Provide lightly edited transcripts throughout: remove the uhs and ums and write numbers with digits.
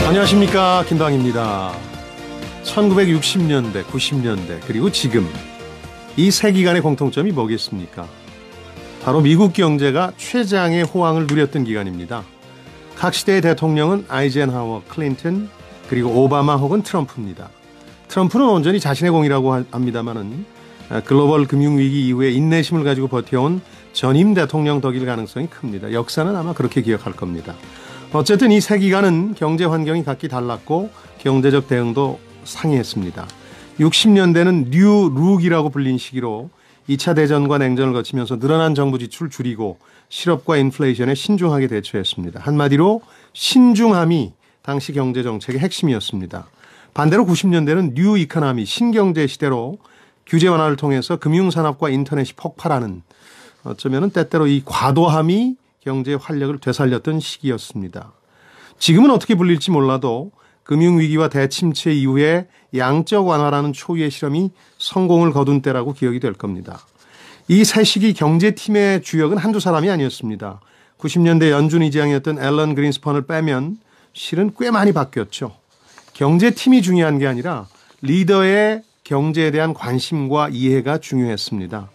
안녕하십니까, 김방입니다. 1960년대, 90년대 그리고 지금 이 세 기간의 공통점이 뭐겠습니까? 바로 미국 경제가 최장의 호황을 누렸던 기간입니다. 각 시대의 대통령은 아이젠하워, 클린턴, 그리고 오바마 혹은 트럼프입니다. 트럼프는 온전히 자신의 공이라고 합니다마는 글로벌 금융위기 이후에 인내심을 가지고 버텨온 전임 대통령 덕일 가능성이 큽니다. 역사는 아마 그렇게 기억할 겁니다. 어쨌든 이 세 기간은 경제 환경이 각기 달랐고 경제적 대응도 상이했습니다. 60년대는 뉴 룩이라고 불린 시기로 2차 대전과 냉전을 거치면서 늘어난 정부 지출을 줄이고 실업과 인플레이션에 신중하게 대처했습니다. 한마디로 신중함이 당시 경제 정책의 핵심이었습니다. 반대로 90년대는 뉴 이코노미, 신경제 시대로 규제 완화를 통해서 금융산업과 인터넷이 폭발하는, 어쩌면 때때로 이 과도함이 경제의 활력을 되살렸던 시기였습니다. 지금은 어떻게 불릴지 몰라도 금융위기와 대침체 이후에 양적 완화라는 초유의 실험이 성공을 거둔 때라고 기억이 될 겁니다. 이 새 시기 경제팀의 주역은 한두 사람이 아니었습니다. 90년대 연준 의장이었던 앨런 그린스펀을 빼면 실은 꽤 많이 바뀌었죠. 경제팀이 중요한 게 아니라 리더의 경제에 대한 관심과 이해가 중요했습니다.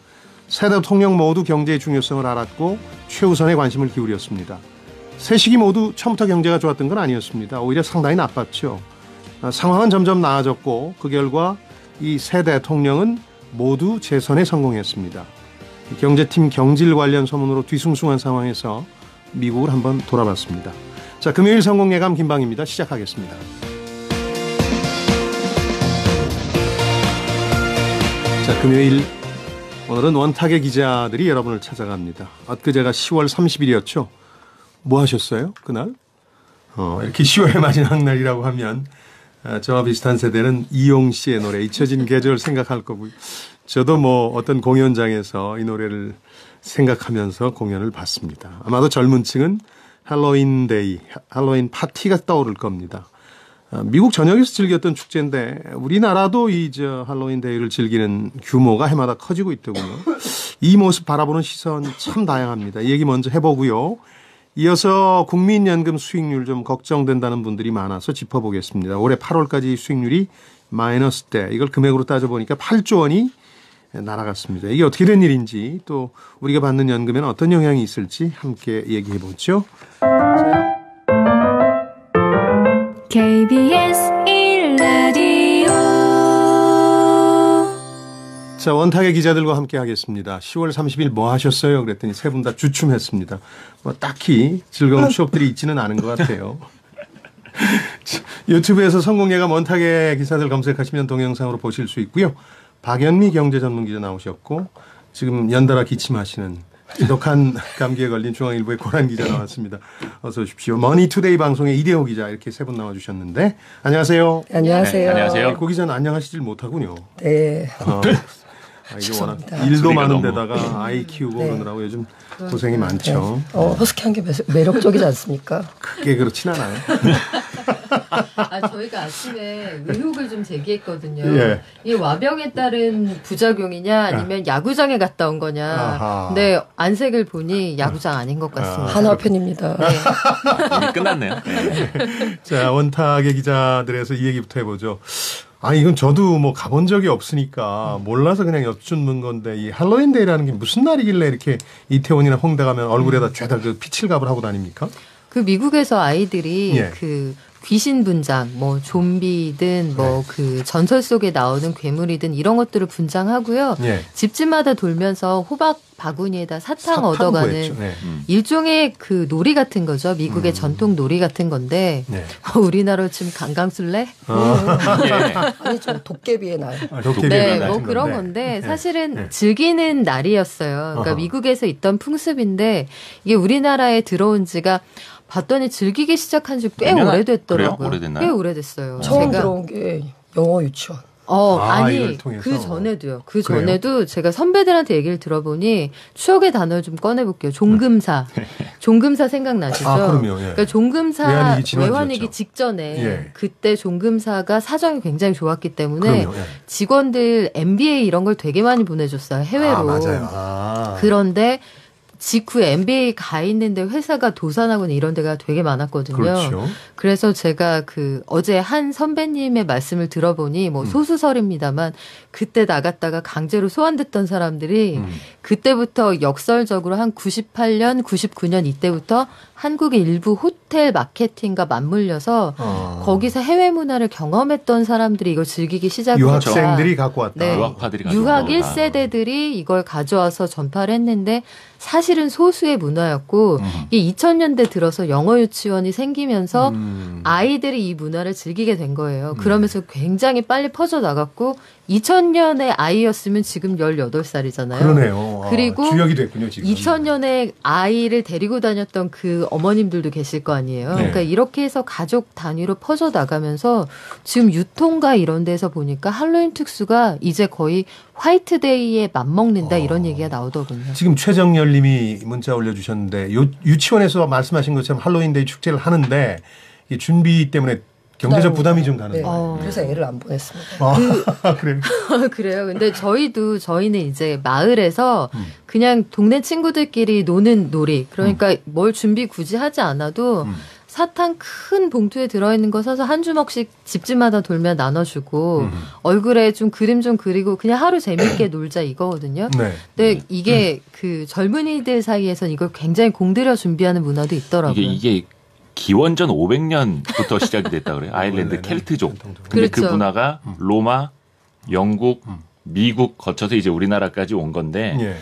세 대통령 모두 경제의 중요성을 알았고 최우선의 관심을 기울였습니다. 세 시기 모두 처음부터 경제가 좋았던 건 아니었습니다. 오히려 상당히 나빴죠. 상황은 점점 나아졌고 그 결과 이 세 대통령은 모두 재선에 성공했습니다. 경제팀 경질 관련 소문으로 뒤숭숭한 상황에서 미국을 한번 돌아봤습니다. 자, 금요일 성공예감 김방입니다. 시작하겠습니다. 자, 금요일 오늘은 원탁의 기자들이 여러분을 찾아갑니다. 엊그제가 10월 30일이었죠. 뭐 하셨어요? 그날? 이렇게 10월의 마지막 날이라고 하면 저와 비슷한 세대는 이용 씨의 노래 잊혀진 계절 생각할 거고요. 저도 뭐 어떤 공연장에서 이 노래를 생각하면서 공연을 봤습니다. 아마도 젊은 층은 할로윈 데이, 할로윈 파티가 떠오를 겁니다. 미국 전역에서 즐겼던 축제인데 우리나라도 이 할로윈 데이를 즐기는 규모가 해마다 커지고 있더군요. 이 모습 바라보는 시선 참 다양합니다. 이 얘기 먼저 해보고요. 이어서 국민연금 수익률 좀 걱정된다는 분들이 많아서 짚어보겠습니다. 올해 8월까지 수익률이 마이너스대, 이걸 금액으로 따져보니까 8조 원이 날아갔습니다. 이게 어떻게 된 일인지, 또 우리가 받는 연금에는 어떤 영향이 있을지 함께 얘기해보죠. KBS 1라디오. 자, 원탁의 기자들과 함께 하겠습니다. 10월 30일 뭐 하셨어요? 그랬더니 세 분 다 주춤했습니다. 뭐 딱히 즐거운 추억들이 있지는 않은 것 같아요. 유튜브에서 성공예감 원탁의 기사들 검색하시면 동영상으로 보실 수 있고요. 박연미 경제전문기자 나오셨고 지금 연달아 기침하시는 지독한 감기에 걸린 중앙일보의 고란 기자 나왔습니다. 어서 오십시오. 머니투데이 방송의 이대호 기자, 이렇게 세 분 나와주셨는데 안녕하세요. 안녕하세요. 네, 안녕하시죠. 고 기자는 안녕하시질 못하군요. 네. 이게 워낙 일도 많은 데다가 아이 키우고 네. 그러느라고 요즘 고생이 많죠. 허스키한 게 매력적이지 않습니까? 크게 그렇진 않아요. 저희가 아침에 의혹을 좀 제기했거든요. 예. 이 와병에 따른 부작용이냐 아니면 야구장에 갔다 온 거냐. 아하. 근데 안색을 보니 야구장 아닌 것 같습니다. 하나 편입니다. 이미 끝났네요. 네. 자, 원탁의 기자들에서 이 얘기부터 해보죠. 이건 저도 뭐 가본 적이 없으니까 몰라서 그냥 여쭙는 건데, 이 할로윈 데이라는 게 무슨 날이길래 이렇게 이태원이나 홍대 가면 얼굴에다 죄다 그 피칠갑을 하고 다닙니까? 그 미국에서 아이들이 예. 그 귀신 분장, 뭐 좀비든 뭐 그 전설 속에 나오는 괴물이든 이런 것들을 분장하고요. 예. 집집마다 돌면서 호박 바구니에다 사탕 얻어가는 구했죠. 네. 일종의 그 놀이 같은 거죠. 미국의 전통 놀이 같은 건데 네. 우리나라로 치면 강강술래? 아니, 저 도깨비의 날. 도깨비가 네, 나신 뭐 그런 건데 사실은 즐기는 날이었어요. 그러니까 어허. 미국에서 있던 풍습인데 이게 우리나라에 들어온 지가 봤더니 즐기기 시작한 지 꽤 그래요? 오래됐더라고요. 오래됐나요? 꽤 오래됐어요. 처음 들어온 게 영어 유치원. 아니 이걸 통해서? 그 전에도요. 그 그래요? 전에도 제가 선배들한테 얘기를 들어보니 추억의 단어를 좀 꺼내볼게요. 종금사. 종금사 생각나시죠? 그럼요. 예. 그러니까 종금사 외환위기 지난주였죠. 외환위기 직전에 예. 그때 종금사가 사정이 굉장히 좋았기 때문에 그럼요. 예. 직원들 MBA 이런 걸 되게 많이 보내줬어요. 해외로. 맞아요. 그런데 직후에 MBA 가 있는데 회사가 도산하거나 이런 데가 되게 많았거든요. 그렇죠. 그래서 제가 어제 한 선배님의 말씀을 들어보니 뭐 소수설입니다만 그때 나갔다가 강제로 소환됐던 사람들이 그때부터 역설적으로 한 98년, 99년 이때부터 한국의 일부 호텔 마케팅과 맞물려서 거기서 해외 문화를 경험했던 사람들이 이걸 즐기기 시작했다. 유학생들이 갖고 왔다. 네. 유학파들이 가지고 유학 온 거다. 1세대들이 이걸 가져와서 전파를 했는데 사실은 소수의 문화였고 이 2000년대 들어서 영어 유치원이 생기면서 아이들이 이 문화를 즐기게 된 거예요. 그러면서 굉장히 빨리 퍼져나갔고 2000년에 아이였으면 지금 18살이잖아요. 그러네요. 그리고 주역이 됐군요, 지금. 2000년에 아이를 데리고 다녔던 그 어머님들도 계실 거 아니에요. 네. 그러니까 이렇게 해서 가족 단위로 퍼져나가면서 지금 유통가 이런 데서 보니까 할로윈 특수가 이제 거의 화이트데이에 맞먹는다 이런 얘기가 나오더군요. 지금 최정열 님이 문자 올려주셨는데 유치원에서 말씀하신 것처럼 할로윈데이 축제를 하는데 이 준비 때문에 경제적 부담이 좀 가는 네. 거예요. 그래서 애를 안 보냈습니다. 그래요. 그래요. 근데 저희는 이제 마을에서 그냥 동네 친구들끼리 노는 놀이. 그러니까 뭘 준비 굳이 하지 않아도 사탕 큰 봉투에 들어있는 거 사서 한 주먹씩 집집마다 돌면 나눠주고 얼굴에 좀 그림 좀 그리고 그냥 하루 재밌게 놀자 이거거든요. 네. 근데 이게 그 젊은이들 사이에서는 이걸 굉장히 공들여 준비하는 문화도 있더라고요. 이게 기원전 500년부터 시작이 됐다 그래요. 아일랜드 원래는 켈트족. 전통적으로. 근데 그 그렇죠. 문화가 로마, 영국, 미국 거쳐서 이제 우리나라까지 온 건데 예.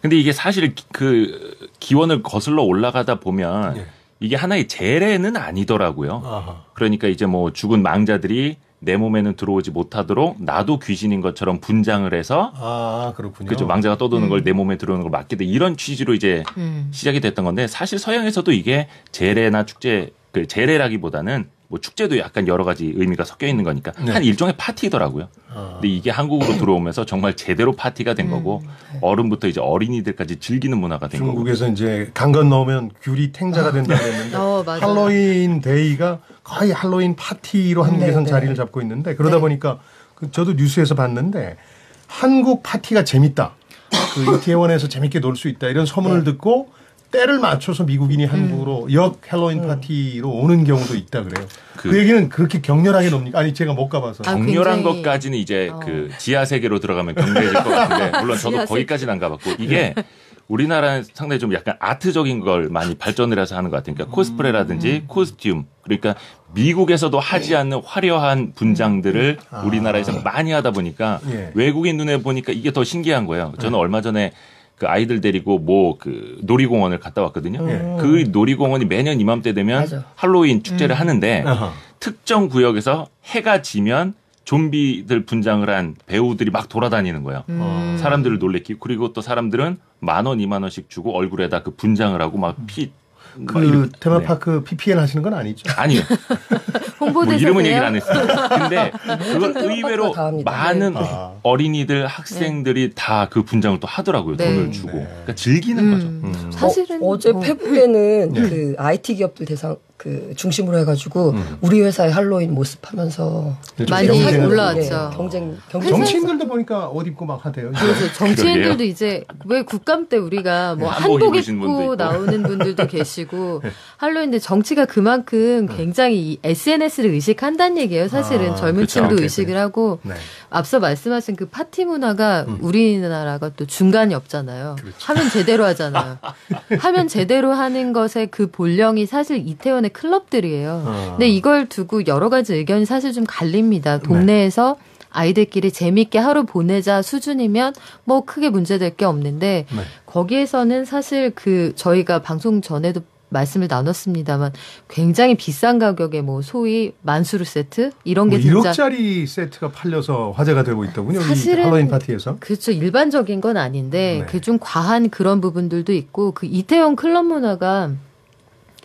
근데 이게 사실 그 기원을 거슬러 올라가다 보면 예. 이게 하나의 재래는 아니더라고요. 아하. 그러니까 이제 뭐 죽은 망자들이 내 몸에는 들어오지 못하도록 나도 귀신인 것처럼 분장을 해서 아, 그렇군요. 그죠 망자가 떠도는 걸 내 몸에 들어오는 걸 막게 돼 이런 취지로 이제 시작이 됐던 건데 사실 서양에서도 이게 재래나 축제 그 재래라기보다는 뭐 축제도 약간 여러 가지 의미가 섞여 있는 거니까 네. 한 일종의 파티더라고요. 근데 이게 한국으로 들어오면서 정말 제대로 파티가 된 거고 어른부터 이제 어린이들까지 즐기는 문화가 된 거고. 중국에서 이제 강 건너오면 귤이 탱자가 된다고 했는데 맞아요. 할로윈 데이가 거의 할로윈 파티로 한국에선 네, 자리를 네. 잡고 있는데 그러다 네. 보니까 저도 뉴스에서 봤는데 한국 파티가 재밌다. 그 이태원에서 재밌게 놀 수 있다. 이런 소문을 듣고 때를 맞춰서 미국인이 한국으로 역 할로윈 파티로 오는 경우도 있다 그래요. 그 얘기는 그렇게 격렬하게 놉니까? 아니 제가 못 가봐서. 격렬한 굉장히- 것까지는 이제 그 지하 세계로 들어가면 경계해질 것 같은데 물론 저도 거기까지는 안 가봤고 이게 우리나라는 상당히 좀 약간 아트적인 걸 많이 발전을 해서 하는 것 같아요. 그러니까 코스프레라든지 코스튬 그러니까 미국에서도 하지 않는 화려한 분장들을 우리나라에서 많이 하다 보니까 예. 외국인 눈에 보니까 이게 더 신기한 거예요. 저는 얼마 전에 그 아이들 데리고 뭐 그 놀이공원을 갔다 왔거든요. 그 놀이공원이 매년 이맘때 되면 맞아. 할로윈 축제를 하는데 아하. 특정 구역에서 해가 지면 좀비들 분장을 한 배우들이 막 돌아다니는 거예요. 사람들을 놀래키고 그리고 또 사람들은 10,000원, 20,000원씩 주고 얼굴에다 그 분장을 하고 막 피. 막 그 이렇게- 테마파크 PPL 하시는 건 아니죠? 네. 아니요. 뭐 홍보대사세요? 이름은 얘기를 안 했어요. 근데 그걸 의외로 다 합니다. 많은 네. 어린이들, 학생들이 다 그 분장을 또 하더라고요. 네. 돈을 주고. 그러니까 즐기는 거죠. 사실은 어제 뭐- 페북에는 그 IT 기업들 대상 그 중심으로 해가지고 우리 회사의 할로윈 모습하면서 많이 경쟁을 올라왔죠. 경쟁 정치인들도 보니까 옷 입고 막 하대요. 그래서 정치인들도 그러게요. 이제 왜 국감 때 우리가 뭐 한복 한복 입으신 분도 입고 있고. 나오는 분들도 계시고 할로윈데 정치가 그만큼 굉장히 이 SNS를 의식한다는 얘기예요. 사실은 젊은 그쵸. 층도 그렇게 의식을 하고 네. 앞서 말씀하신 그 파티 문화가 우리나라가 또 중간이 없잖아요. 하면 제대로 하잖아요. 하면 제대로 하는 것의 그 본령이 사실 이태원의 클럽들이에요. 근데 이걸 두고 여러 가지 의견이 사실 좀 갈립니다. 동네에서 아이들끼리 재밌게 하루 보내자 수준이면 뭐 크게 문제될 게 없는데 네. 거기에서는 사실 그 저희가 방송 전에도 말씀을 나눴습니다만 굉장히 비싼 가격에 뭐 소위 만수르 세트 이런 게 뭐 진짜 1억짜리 세트가 팔려서 화제가 되고 있더군요. 이 사실은 할로윈 파티에서. 그렇죠. 일반적인 건 아닌데 네. 그 좀 과한 그런 부분들도 있고 그 이태원 클럽 문화가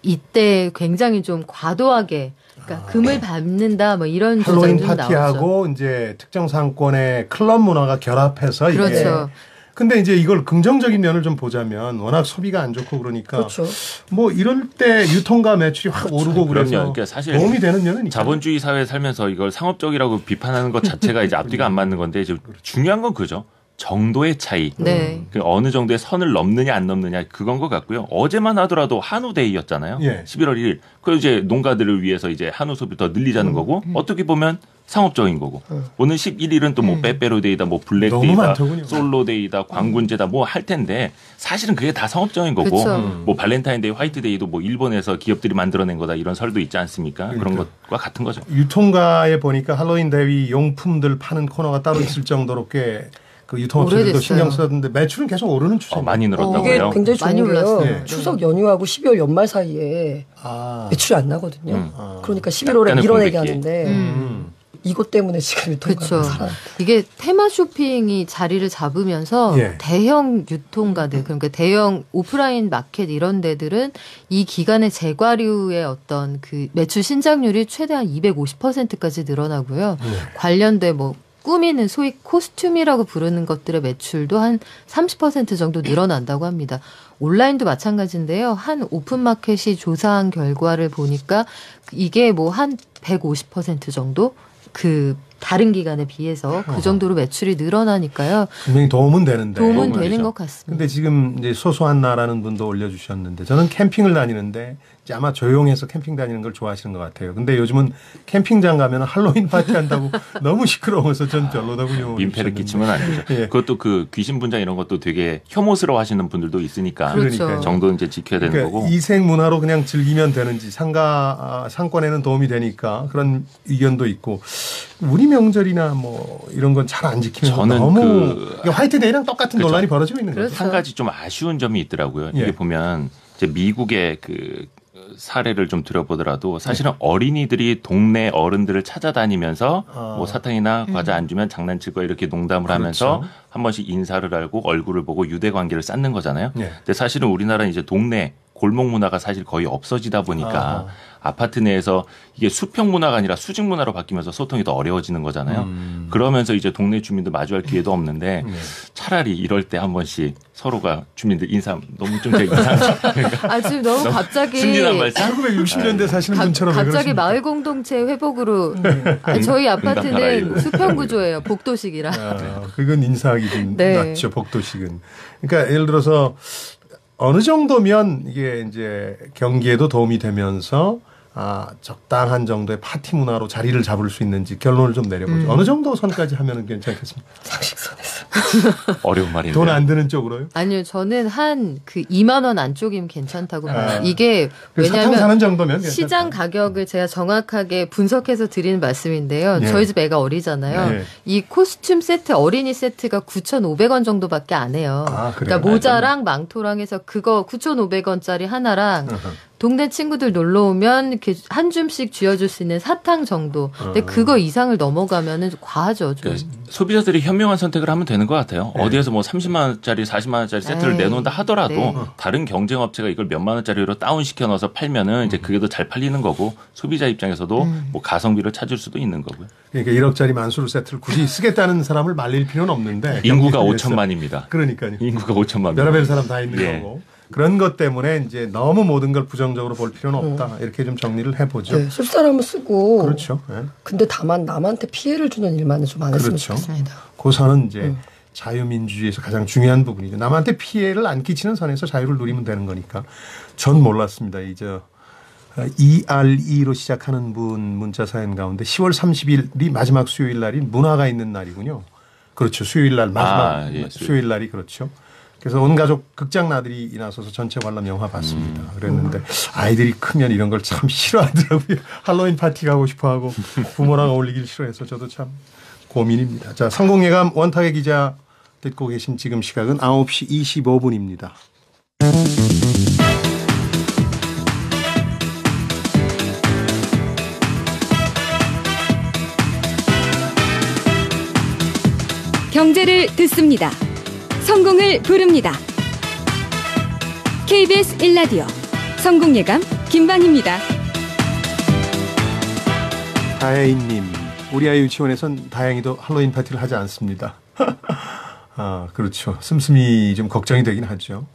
이때 굉장히 좀 과도하게 그러니까 금을 밟는다 뭐 이런 할로윈 주장이 좀 나오죠. 파티하고 이제 특정 상권의 클럽 문화가 결합해서 이게 그렇죠. 근데 이제 이걸 긍정적인 면을 좀 보자면 워낙 소비가 안 좋고 그러니까 그렇죠. 뭐 이럴 때 유통가 매출이 확 오르고 그래서 그럼요. 그러니까 사실 도움이 되는 면은 있죠. 자본주의 사회에 살면서 이걸 상업적이라고 비판하는 것 자체가 이제 앞뒤가 안 맞는 건데 이제 중요한 건 그죠. 정도의 차이, 네. 그 어느 정도의 선을 넘느냐 안 넘느냐 그건 것 같고요. 어제만 하더라도 한우데이였잖아요. 예. 11월 1일. 그 이제 농가들을 위해서 이제 한우 소비를 더 늘리자는 거고 어떻게 보면 상업적인 거고 오늘 11일은 또 뭐 빼빼로데이다, 뭐 너무 블랙데이다, 많더군요. 솔로데이다, 광군제다 뭐 할 텐데 사실은 그게 다 상업적인 거고 그쵸. 뭐 발렌타인데이, 화이트데이도 뭐 일본에서 기업들이 만들어낸 거다 이런 설도 있지 않습니까? 그런 그러니까. 것과 같은 거죠. 유통가에 보니까 할로윈 대위 용품들 파는 코너가 따로 있을 정도로 꽤 그 유통업체들도 오래됐어요. 신경 썼는데 매출은 계속 오르는 추세입니다. 많이 이게 늘었다고요. 굉장히 많이 좋은 게요. 올랐어요. 추석 연휴하고 12월 연말 사이에 아, 매출이 안 나거든요. 그러니까 11월에 약간의 밀어내게 공백기. 하는데 이것 때문에 지금 유통가가 그렇죠. 살아났다. 이게 테마 쇼핑이 자리를 잡으면서 예. 대형 유통가들 그러니까 대형 오프라인 마켓 이런 데들은 이 기간에 제과류의 어떤 그 매출 신장률이 최대한 250%까지 늘어나고요. 관련돼 뭐 꾸미는 소위 코스튬이라고 부르는 것들의 매출도 한 30% 정도 늘어난다고 합니다. 온라인도 마찬가지인데요. 한 오픈마켓이 조사한 결과를 보니까 이게 뭐 한 150% 정도 그 다른 기간에 비해서 그 정도로 매출이 늘어나니까요. 분명히 도움은 되는데. 도움은 도움은 되는 되죠. 것 같습니다. 근데 지금 이제 소소한 나라는 분도 올려주셨는데 저는 캠핑을 다니는데 이제 아마 조용해서 캠핑 다니는 걸 좋아하시는 것 같아요. 근데 요즘은 캠핑장 가면 할로윈 파티 한다고 너무 시끄러워서 전 별로다군요. 민폐를 끼치면 안 되죠. 예. 그것도 그 귀신 분장 이런 것도 되게 혐오스러워 하시는 분들도 있으니까 그렇죠. 그러니까요. 정도는 이제 지켜야 되는 그러니까 거고. 이색 문화로 그냥 즐기면 되는지 상권에는 도움이 되니까 그런 의견도 있고 우리 명절이나 뭐 이런 건 잘 안 지키면 저는 너무 그- 화이트데이랑 똑같은 그렇죠. 논란이 벌어지고 있는 거죠. 그렇죠. 한 가지 좀 아쉬운 점이 있더라고요. 예. 이게 보면 이제 미국의 그 사례를 좀 들어보더라도 사실은 어린이들이 동네 어른들을 찾아다니면서 뭐 사탕이나 과자 안 주면 장난칠 거야 이렇게 농담을 하면서 그렇죠. 한 번씩 인사를 하고 얼굴을 보고 유대 관계를 쌓는 거잖아요. 예. 근데 사실은 우리나라는 이제 동네 골목 문화가 사실 거의 없어지다 보니까 아파트 내에서 이게 수평 문화가 아니라 수직 문화로 바뀌면서 소통이 더 어려워지는 거잖아요. 그러면서 이제 동네 주민들 마주할 기회도 없는데 차라리 이럴 때 한 번씩 서로가 주민들 인사 너무 좀 제가 이상하죠. 아 지금 너무 갑자기 순진한 말씀. 1960년대 사시는 분처럼 왜 갑자기 그러십니까? 마을 공동체 회복으로 저희 응답하라, 아파트는 이거. 수평 구조예요. 복도식이라. 그건 인사하기 좀 네. 낫죠, 복도식은. 그러니까 예를 들어서 어느 정도면 이게 이제 경기에도 도움이 되면서 적당한 정도의 파티 문화로 자리를 잡을 수 있는지 결론을 좀 내려보죠. 어느 정도 선까지 하면 괜찮겠습니까? 상식선에서. 어려운 말인데. 돈 안 드는 쪽으로요? 아니요, 저는 한 그 2만 원 안쪽이면 괜찮다고 봐요. 아. 이게 사탕 왜냐하면 사는 정도면 괜찮다. 시장 가격을 제가 정확하게 분석해서 드리는 말씀인데요. 예. 저희 집 애가 어리잖아요. 예. 이 코스튬 세트, 어린이 세트가 9,500원 정도밖에 안 해요. 아, 그래요? 그러니까 모자랑 망토랑 해서 그거 9,500원짜리 하나랑 동네 친구들 놀러 오면 이렇게 한 줌씩 쥐어줄 수 있는 사탕 정도. 근데 그거 이상을 넘어가면은 과하죠. 좀. 그러니까 소비자들이 현명한 선택을 하면 되는 것 같아요. 어디에서 뭐 30만 원짜리, 40만 원짜리 세트를 에이, 내놓는다 하더라도 네. 다른 경쟁 업체가 이걸 몇만 원짜리로 다운 시켜 넣어서 팔면은 이제 그게 더 잘 팔리는 거고 소비자 입장에서도 뭐 가성비를 찾을 수도 있는 거고요. 그러니까 1억짜리 만수르 세트를 굳이 쓰겠다는 사람을 말릴 필요는 없는데 인구가 경기에 비해서. 5천만입니다. 그러니까요. 인구가 5천만. 별의별 사람 다 있는 예. 거고. 그런 것 때문에 이제 너무 모든 걸 부정적으로 볼 필요는 없다. 이렇게 좀 정리를 해보죠. 네, 쓸 사람은 쓰고. 그렇죠. 예. 근데 다만 남한테 피해를 주는 일만은 좀 안 했으면 그렇죠. 좋겠습니다. 그 선은 이제 자유민주주의에서 가장 중요한 부분이죠. 남한테 피해를 안 끼치는 선에서 자유를 누리면 되는 거니까. 전 몰랐습니다. 이제 ERE로 시작하는 분 문자 사연 가운데 10월 30일이 마지막 수요일 날이 문화가 있는 날이군요. 그렇죠. 수요일 날 마지막 예, 수요일 날이 그렇죠. 그래서 온 가족 극장 나들이 나서서 전체 관람 영화 봤습니다. 그랬는데 아이들이 크면 이런 걸 참 싫어하더라고요. 할로윈 파티 가고 싶어하고 부모랑 어울리길 싫어해서 저도 참 고민입니다. 자, 성공예감 원탁의 기자 듣고 계신 지금 시각은 9시 25분입니다. 경제를 듣습니다. 성공을 부릅니다. KBS 1라디오 성공예감 김반희입니다. 다혜인님, 우리 아이 유치원에선 다행히도 할로윈 파티를 하지 않습니다. 그렇죠. 씀씀이 좀 걱정이 되긴 하죠.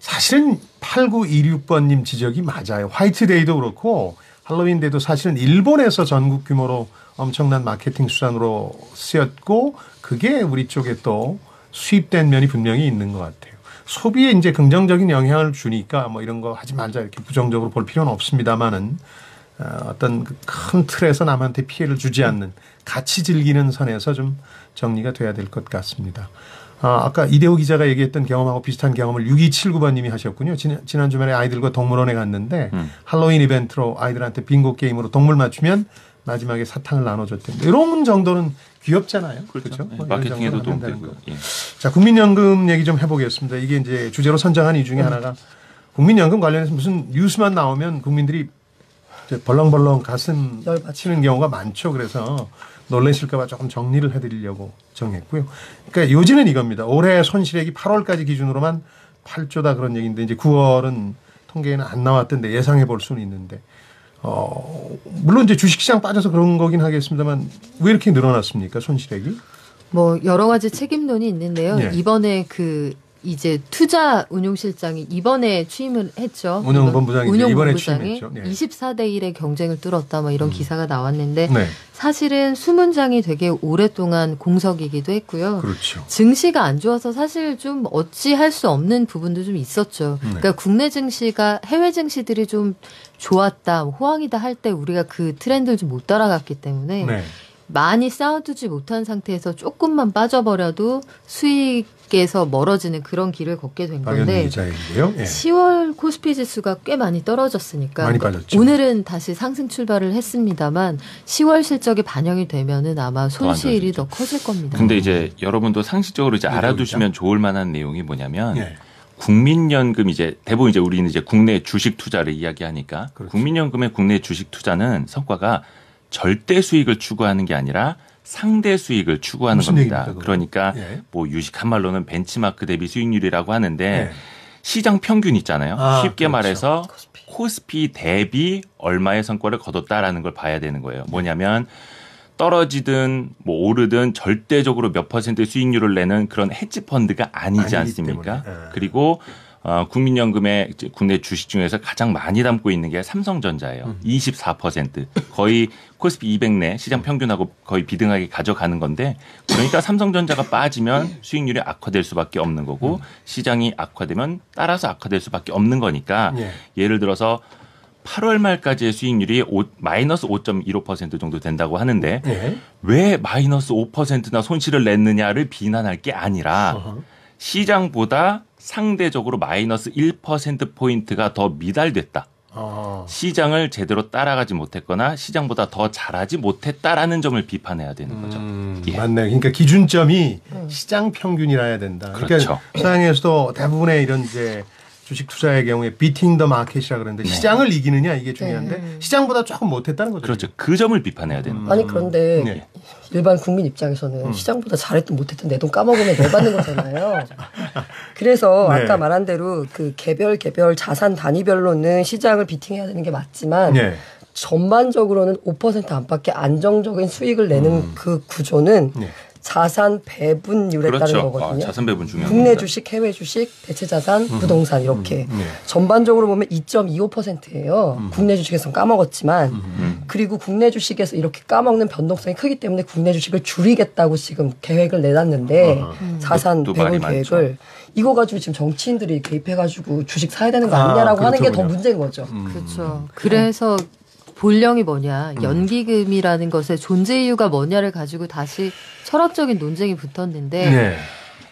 사실은 8926번님 지적이 맞아요. 화이트데이도 그렇고 할로윈데이도 사실은 일본에서 전국 규모로 엄청난 마케팅 수단으로 쓰였고 그게 우리 쪽에 또 수입된 면이 분명히 있는 것 같아요. 소비에 이제 긍정적인 영향을 주니까 뭐 이런 거 하지 말자 이렇게 부정적으로 볼 필요는 없습니다만은 어떤 큰 틀에서 남한테 피해를 주지 않는 같이 즐기는 선에서 좀 정리가 돼야 될 것 같습니다. 아까 이대호 기자가 얘기했던 경험하고 비슷한 경험을 6279번님이 하셨군요. 지난 주말에 아이들과 동물원에 갔는데 할로윈 이벤트로 아이들한테 빙고 게임으로 동물 맞추면 마지막에 사탕을 나눠줬던데 이런 정도는 귀엽잖아요. 그렇죠. 네. 마케팅에도 도움되고요. 예. 자, 국민연금 얘기 좀 해보겠습니다. 이게 이제 주제로 선정한 이 중에 하나가 국민연금 관련해서 무슨 뉴스만 나오면 국민들이 이제 벌렁벌렁 가슴 치는 경우가 많죠. 그래서 놀라실까봐 조금 정리를 해드리려고 정했고요. 그러니까 요지는 이겁니다. 올해 손실액이 8월까지 기준으로만 8조다 그런 얘기인데 이제 9월은 통계에는 안 나왔던데 예상해 볼 수는 있는데 물론 이제 주식시장 빠져서 그런 거긴 하겠습니다만 왜 이렇게 늘어났습니까 손실액이? 뭐 여러 가지 책임론이 있는데요. 네. 이번에 이제 투자 운용실장이 이번에 취임을 했죠. 운용본부장이 이번에 취임했죠. 네. 24대 1의 경쟁을 뚫었다 뭐 이런 기사가 나왔는데 네. 사실은 수문장이 되게 오랫동안 공석이기도 했고요. 그렇죠. 증시가 안 좋아서 사실 좀 어찌할 수 없는 부분도 좀 있었죠. 그러니까 국내 증시가 해외 증시들이 좀 좋았다, 호황이다 할 때 우리가 그 트렌드를 좀 못 따라갔기 때문에 네. 많이 쌓아두지 못한 상태에서 조금만 빠져버려도 수익에서 멀어지는 그런 길을 걷게 된 박연미 건데 기자 얘기예요. 예. 10월 코스피 지수가 꽤 많이 떨어졌으니까 많이 빠졌죠. 오늘은 다시 상승 출발을 했습니다만 10월 실적이 반영이 되면은 아마 손실이 더 커질 겁니다. 근데 이제 여러분도 상식적으로 이제 알아두시면 좋을 만한 내용이 뭐냐면 예. 국민연금 이제 대부분 이제 우리는 이제 국내 주식 투자를 이야기하니까 그렇죠. 국민연금의 국내 주식 투자는 성과가 절대 수익을 추구하는 게 아니라 상대 수익을 추구하는 무슨 겁니다. 얘기입니까, 그러니까 예. 뭐 유식한 말로는 벤치마크 대비 수익률이라고 하는데 예. 시장 평균 있잖아요. 쉽게 그렇죠. 말해서 코스피 대비 얼마의 성과를 거뒀다라는 걸 봐야 되는 거예요. 뭐냐면 떨어지든 뭐 오르든 절대적으로 몇 %의 수익률을 내는 그런 헤지 펀드가 아니지 않습니까? 때문에. 예. 그리고 국민연금의 국내 주식 중에서 가장 많이 담고 있는 게 삼성전자예요. 24%. 거의 코스피 200 내 시장 평균하고 거의 비등하게 가져가는 건데 그러니까 삼성전자가 빠지면 수익률이 악화될 수밖에 없는 거고 시장이 악화되면 따라서 악화될 수밖에 없는 거니까 예. 예를 들어서 8월 말까지의 수익률이 마이너스 5.15% 정도 된다고 하는데 예. 왜 마이너스 5%나 손실을 냈느냐를 비난할 게 아니라 시장보다 상대적으로 마이너스 1%포인트가 더 미달됐다. 시장을 제대로 따라가지 못했거나 시장보다 더 잘하지 못했다라는 점을 비판해야 되는 거죠. 예. 맞네요. 그러니까 기준점이 시장 평균이라야 된다. 그렇죠. 그러니까 서양에서도 대부분의 이런 이제 주식 투자의 경우에 beating the market이라 그러는데 시장을 이기느냐 이게 중요한데 시장보다 조금 못했다는 거죠. 그렇죠. 그 점을 비판해야 되는 거죠. 아니 그런데 네. 일반 국민 입장에서는 시장보다 잘했든 못했든 내 돈 까먹으면 내받는 거잖아요. 그래서 네. 아까 말한 대로 그 개별 자산 단위별로는 시장을 비팅해야 되는 게 맞지만 네. 전반적으로는 5% 안팎의 안정적인 수익을 내는 그 구조는 네. 자산 배분율에 따른 그렇죠. 거거든요. 자산 배분 중요합니다. 국내 주식, 해외 주식, 대체 자산, 부동산 이렇게 네. 전반적으로 보면 2.25%예요. 국내 주식에서는 까먹었지만 그리고 국내 주식에서 이렇게 까먹는 변동성이 크기 때문에 국내 주식을 줄이겠다고 지금 계획을 내놨는데 자산 그것도 말이 배분 계획을 이거 가지고 지금 정치인들이 개입해가지고 주식 사야 되는 거 아니냐라고 하는 게 더 그렇군요. 문제인 거죠. 그렇죠. 그래서 본령이 뭐냐, 연기금이라는 것의 존재 이유가 뭐냐를 가지고 다시 철학적인 논쟁이 붙었는데 네.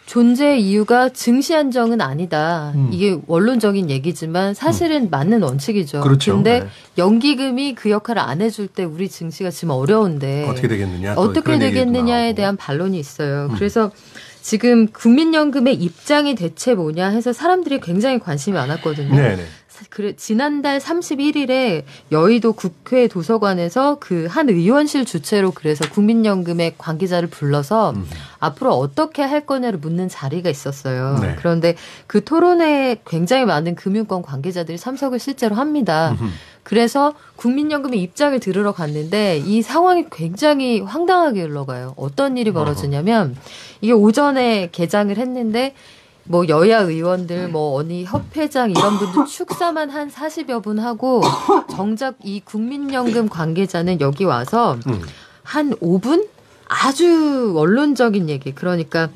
존재 이유가 증시 안정은 아니다. 이게 원론적인 얘기지만 사실은 맞는 원칙이죠. 그렇죠. 근데 네. 연기금이 그 역할을 안 해줄 때 우리 증시가 지금 어려운데 어떻게 되겠느냐. 또 어떻게 그런 얘기도 되겠느냐에 나오고. 대한 반론이 있어요. 그래서 지금 국민연금의 입장이 대체 뭐냐 해서 사람들이 굉장히 관심이 많았거든요. 네네. 그래, 지난달 31일에 여의도 국회 도서관에서 그 한 의원실 주최로 그래서 국민연금의 관계자를 불러서 앞으로 어떻게 할 거냐를 묻는 자리가 있었어요. 네. 그런데 그 토론에 굉장히 많은 금융권 관계자들이 참석을 실제로 합니다. 그래서 국민연금의 입장을 들으러 갔는데 이 상황이 굉장히 황당하게 흘러가요. 어떤 일이 벌어지냐면 이게 오전에 개장을 했는데 뭐 여야 의원들 뭐 어느 협회장 이런 분들 축사만 한 40여 분 하고 정작 이 국민연금 관계자는 여기 와서 한 5분 아주 원론적인 얘기 그러니까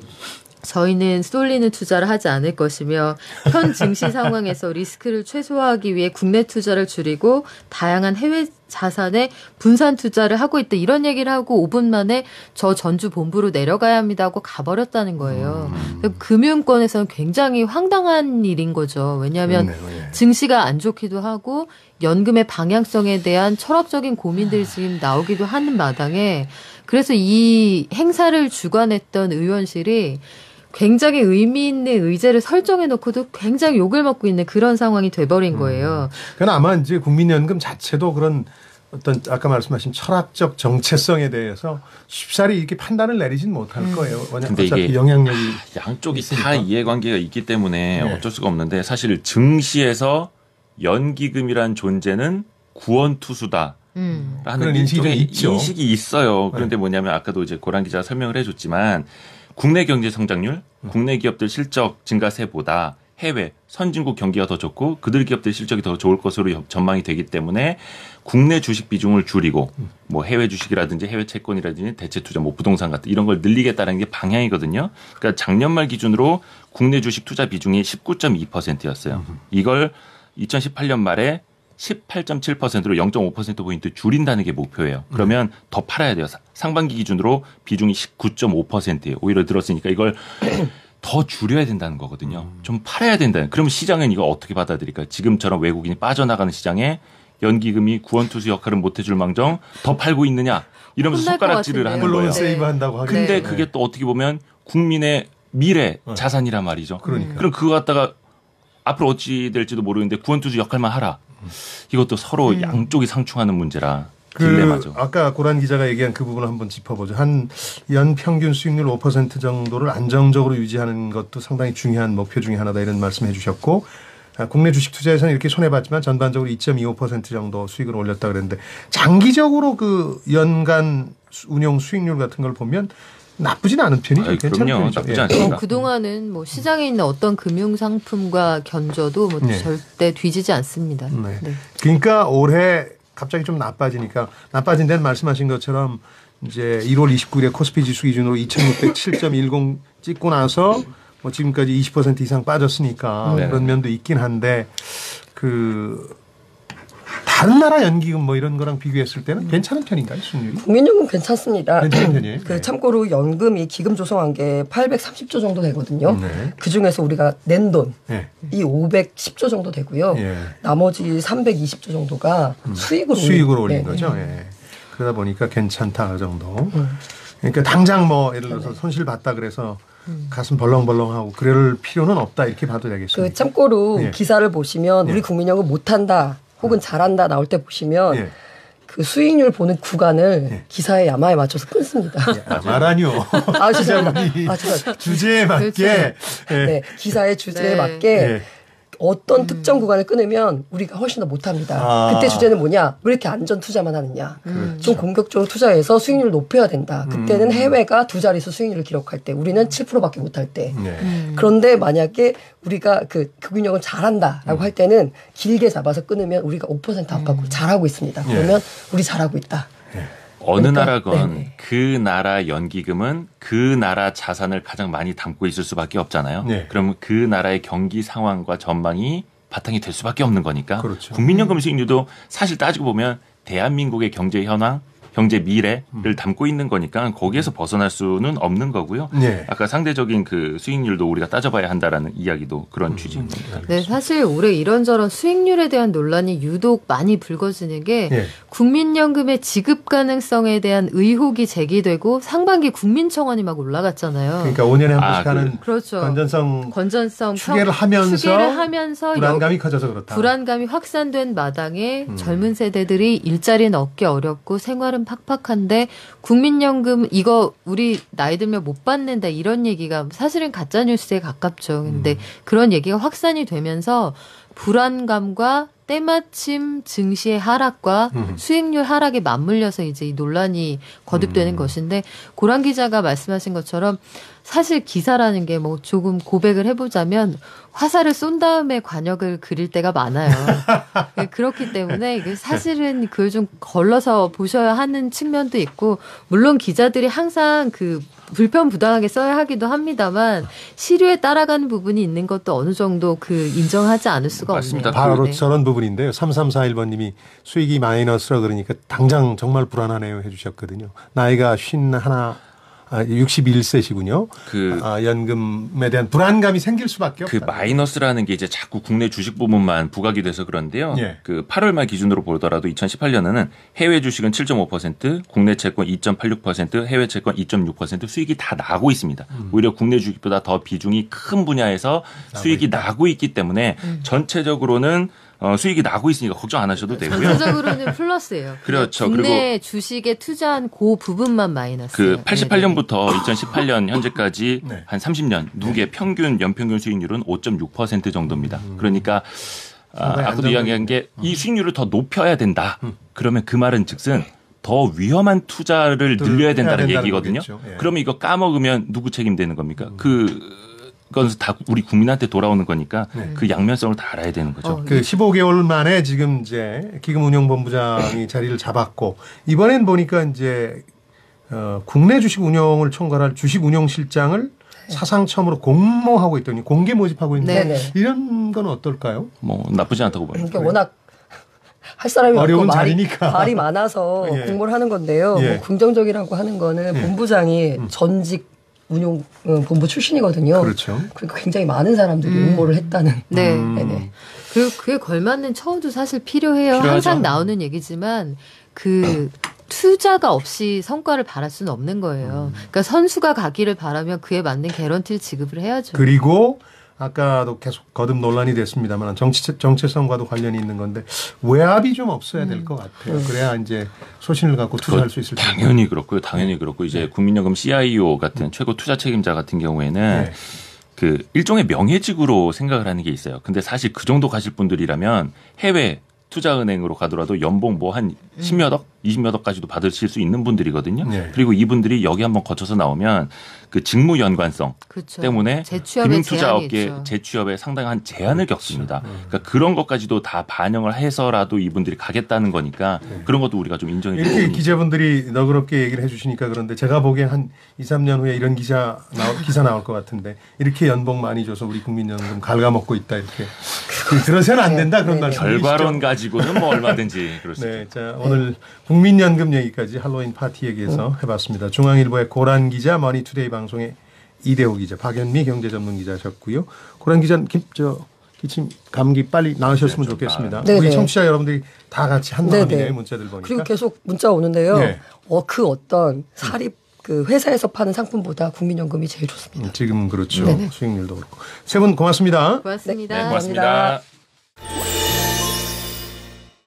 저희는 쏠리는 투자를 하지 않을 것이며 현 증시 상황에서 리스크를 최소화하기 위해 국내 투자를 줄이고 다양한 해외 자산에 분산 투자를 하고 있다. 이런 얘기를 하고 5분 만에 저 전주 본부로 내려가야 합니다 하고 가버렸다는 거예요. 금융권에서는 굉장히 황당한 일인 거죠. 왜냐하면 증시가 안 좋기도 하고 연금의 방향성에 대한 철학적인 고민들이 지금 나오기도 하는 마당에 그래서 이 행사를 주관했던 의원실이 굉장히 의미 있는 의제를 설정해 놓고도 굉장히 욕을 먹고 있는 그런 상황이 돼버린 거예요. 그건 아마 이제 국민연금 자체도 그런 어떤 아까 말씀하신 철학적 정체성에 대해서 쉽사리 이렇게 판단을 내리진 못할 거예요. 근데 어차피 이게 영향력이 양쪽이 있으니까. 다 이해관계가 있기 때문에 네. 어쩔 수가 없는데 사실 증시에서 연기금이란 존재는 구원투수다. 라는 그런 인식이 좀 있죠. 인식이 있어요. 그런데 뭐냐면 아까도 이제 고란 기자가 설명을 해줬지만 국내 경제 성장률, 국내 기업들 실적 증가세보다 해외 선진국 경기가 더 좋고 그들 기업들 실적이 더 좋을 것으로 전망이 되기 때문에 국내 주식 비중을 줄이고 뭐 해외 주식이라든지 해외 채권이라든지 대체 투자, 뭐 부동산 같은 이런 걸 늘리겠다는 게 방향이거든요. 그러니까 작년 말 기준으로 국내 주식 투자 비중이 19.2%였어요. 이걸 2018년 말에 18.7%로 0.5%포인트 줄인다는 게 목표예요. 그러면 더 팔아야 돼요. 상반기 기준으로 비중이 19.5%예요. 오히려 늘었으니까 이걸 더 줄여야 된다는 거거든요. 좀 팔아야 된다는. 그러면 시장은 이거 어떻게 받아들일까요? 지금처럼 외국인이 빠져나가는 시장에 연기금이 구원투수 역할을 못 해줄 망정 더 팔고 있느냐 이러면서 혼날 것 손가락질을 하는 같은데요. 물론 거예요. 네. 세이브한다고 하겠죠. 근데 네. 그게 또 어떻게 보면 국민의 미래 자산이란 말이죠. 그러니까. 그럼 그거 갖다가 앞으로 어찌 될지도 모르는데 구원투수 역할만 하라. 이것도 서로 양쪽이 상충하는 문제라 딜레마죠. 아까 고란 기자가 얘기한 그 부분을 한번 짚어보죠. 한 연평균 수익률 5% 정도를 안정적으로 유지하는 것도 상당히 중요한 목표 중에 하나다 이런 말씀해 주셨고 국내 주식 투자에서는 이렇게 손해봤지만 전반적으로 2.25% 정도 수익을 올렸다 그랬는데 장기적으로 그 연간 운용 수익률 같은 걸 보면 나쁘진 않은 편이죠. 괜찮은 그럼요. 편이죠. 나쁘지 않습니다. 그동안은 뭐 시장에 있는 어떤 금융 상품과 견줘도 뭐 네. 절대 뒤지지 않습니다. 네. 네. 그러니까 올해 갑자기 좀 나빠지니까 나빠진 데는 말씀하신 것처럼 이제 1월 29일에 코스피 지수 기준으로 2607.10 찍고 나서 뭐 지금까지 20% 이상 빠졌으니까 네. 그런 면도 있긴 한데 그 다른 나라 연기금 뭐 이런 거랑 비교했을 때는 괜찮은 편인가요, 수익률이? 국민연금 괜찮습니다. 괜찮은 편이에요. 그 참고로 연금이 기금 조성한 게 830조 정도 되거든요. 네. 그 중에서 우리가 낸 돈이 네. 510조 정도 되고요. 예. 나머지 320조 정도가 수익으로 올린 네. 거죠. 예. 그러다 보니까 괜찮다 그 정도. 그러니까 당장 뭐 예를 들어서 손실 봤다 그래서 가슴 벌렁벌렁하고 그럴 필요는 없다 이렇게 봐도 되겠습니다. 그 참고로 예. 기사를 보시면 우리 국민연금 못한다 혹은 잘한다 나올 때 보시면 예. 그 수익률 보는 구간을 기사의 야마에 맞춰서 끊습니다. 말하뇨. 아, 죄송합니다. 아, 죄송합니다. 주제에 맞게. 예. 네, 기사의 주제에 네. 맞게 예. 어떤 특정 구간을 끊으면 우리가 훨씬 더 못합니다. 아. 그때 주제는 뭐냐? 왜 이렇게 안전 투자만 하느냐? 그렇죠. 좀 공격적으로 투자해서 수익률을 높여야 된다. 그때는 해외가 두 자릿수 수익률을 기록할 때, 우리는 7%밖에 못할 때. 네. 그런데 만약에 우리가 그 금융력을 잘한다라고 할 때는 길게 잡아서 끊으면 우리가 5% 안팎으로 잘하고 있습니다. 그러면 우리 잘하고 있다. 어느 그러니까, 나라건 네네. 그 나라 연기금은 그 나라 자산을 가장 많이 담고 있을 수밖에 없잖아요. 네. 그러면 그 나라의 경기 상황과 전망이 바탕이 될 수밖에 없는 거니까 그렇죠. 국민연금 수익률도 사실 따지고 보면 대한민국의 경제 현황, 경제 미래를 담고 있는 거니까 거기에서 벗어날 수는 없는 거고요. 네. 아까 상대적인 그 수익률도 우리가 따져봐야 한다라는 이야기도 그런 취지입니다. 네, 사실 올해 이런저런 수익률에 대한 논란이 유독 많이 불거지는 게 예. 국민연금의 지급 가능성에 대한 의혹이 제기되고 상반기 국민청원이 막 올라갔잖아요. 그러니까 5년에 한 번씩 아, 하는 그렇죠. 건전성 추계를 하면서 불안감이 커져서 그렇다. 불안감이 확산된 마당에 젊은 세대들이 일자리는 얻기 어렵고 생활은 팍팍한데 국민연금 이거 우리 나이 들면 못 받는다 이런 얘기가 사실은 가짜 뉴스에 가깝죠. 근데 그런 얘기가 확산이 되면서 불안감과 때마침 증시의 하락과 수익률 하락에 맞물려서 이제 이 논란이 거듭되는 것인데 고란 기자가 말씀하신 것처럼 사실 기사라는 게 뭐 조금 고백을 해보자면 화살을 쏜 다음에 관역을 그릴 때가 많아요. 그렇기 때문에 이게 사실은 그걸 좀 걸러서 보셔야 하는 측면도 있고, 물론 기자들이 항상 그 불편부당하게 써야 하기도 합니다만 시류에 따라가는 부분이 있는 것도 어느 정도 그 인정하지 않을 수가 맞습니다. 없네요. 바로 네. 저런 부분인데요. 3341번님이 수익이 마이너스라 그러니까 당장 정말 불안하네요 해주셨거든요. 나이가 61세시군요. 연금에 대한 불안감이 생길 수밖에 없다. 그 마이너스라는 게 이제 자꾸 국내 주식 부분만 부각이 돼서 그런데요. 예. 그 8월 말 기준으로 보더라도 2018년에는 해외 주식은 7.5%, 국내 채권 2.86%, 해외 채권 2.6% 수익이 다 나고 있습니다. 오히려 국내 주식보다 더 비중이 큰 분야에서 수익이 나고 있기 때문에 전체적으로는 수익이 나고 있으니까 걱정 안 하셔도 되고요. 전체적으로는 플러스예요. 그렇죠. 국내 주식에 투자한 그 부분만 마이너스예요. 그 88년부터 2018년 현재까지 네. 한 30년 누계 평균 연평균 수익률은 5.6% 정도입니다. 그러니까 아까도 이야기한 게 이 수익률을 더 높여야 된다. 그러면 그 말은 즉슨 더 위험한 투자를 늘려야 된다는 얘기거든요. 예. 그러면 이거 까먹으면 누구 책임되는 겁니까? 그건 다 우리 국민한테 돌아오는 거니까 그 양면성을 다 알아야 되는 거죠. 그 15개월 만에 지금 이제 기금운용본부장이 자리를 잡았고 이번엔 보니까 이제 국내 주식 운용을 총괄할 주식운용실장을 사상 처음으로 공모하고 있더니 공개 모집하고 있는데 네네. 이런 건 어떨까요? 뭐 나쁘지 않다고 봐요. 그러니까 워낙 할 사람이 어려운 많고 자리니까. 말이 많아서 예. 공모를 하는 건데요. 예. 뭐 긍정적이라고 하는 거는 본부장이 전직 운용 본부 출신이거든요. 그렇죠. 그러니까 굉장히 많은 사람들이 응모를 했다는. 네. 네네. 그리고 그에 걸맞는 처우도 사실 필요해요. 필요하죠. 항상 나오는 얘기지만 그 투자가 없이 성과를 바랄 수는 없는 거예요. 그러니까 선수가 가기를 바라면 그에 맞는 개런티를 지급을 해야죠. 그리고 아까도 계속 거듭 논란이 됐습니다만 정체성과도 관련이 있는 건데 외압이 좀 없어야 될 것 같아요. 그래야 이제 소신을 갖고 투자할 수 있을 텐데. 당연히 그렇고요. 당연히 그렇고 이제 국민연금 CIO 같은 최고 투자 책임자 같은 경우에는 네. 그 일종의 명예직으로 생각을 하는 게 있어요. 근데 사실 그 정도 가실 분들이라면 해외 투자은행으로 가더라도 연봉 뭐 한 10몇 억, 20몇 억까지도 받으실 수 있는 분들이거든요. 네. 그리고 이분들이 여기 한번 거쳐서 나오면 그 직무 연관성 그렇죠. 때문에 재취업에 금융투자업계 제한이 있죠. 재취업에 상당한 제한을 겪습니다. 그러니까 그런 것까지도 다 반영을 해서라도 이분들이 가겠다는 거니까 그런 것도 우리가 좀 인정해 이렇게 주고 기자분들이 너그럽게 얘기를 해 주시니까 그런데 제가 보기엔 한 2, 3년 후에 이런 기사 나올 것 같은데 이렇게 연봉 많이 줘서 우리 국민연금 갉아먹고 있다 이렇게 들어서는 안 된다 그런 말씀. 결과론 가지고는 뭐 얼마든지 그럴 수 있죠. 네, 자 오늘 국민연금 얘기까지 할로윈 파티 얘기해서 해봤습니다. 중앙일보의 고란 기자, 머니투데이 방송의 이대호 기자, 박연미 경제전문기자셨고요. 고란 기자는 기침 감기 빨리 나으셨으면 좋겠습니다. 네네. 우리 청취자 여러분들이 다 같이 한 네네. 마음이네요. 문자들 보니까. 그리고 계속 문자 오는데요. 네. 그 어떤 사립 그 회사에서 파는 상품보다 국민연금이 제일 좋습니다. 지금 그렇죠. 네네. 수익률도 그렇고. 세 분 고맙습니다. 고맙습니다. 네, 고맙습니다. 감사합니다.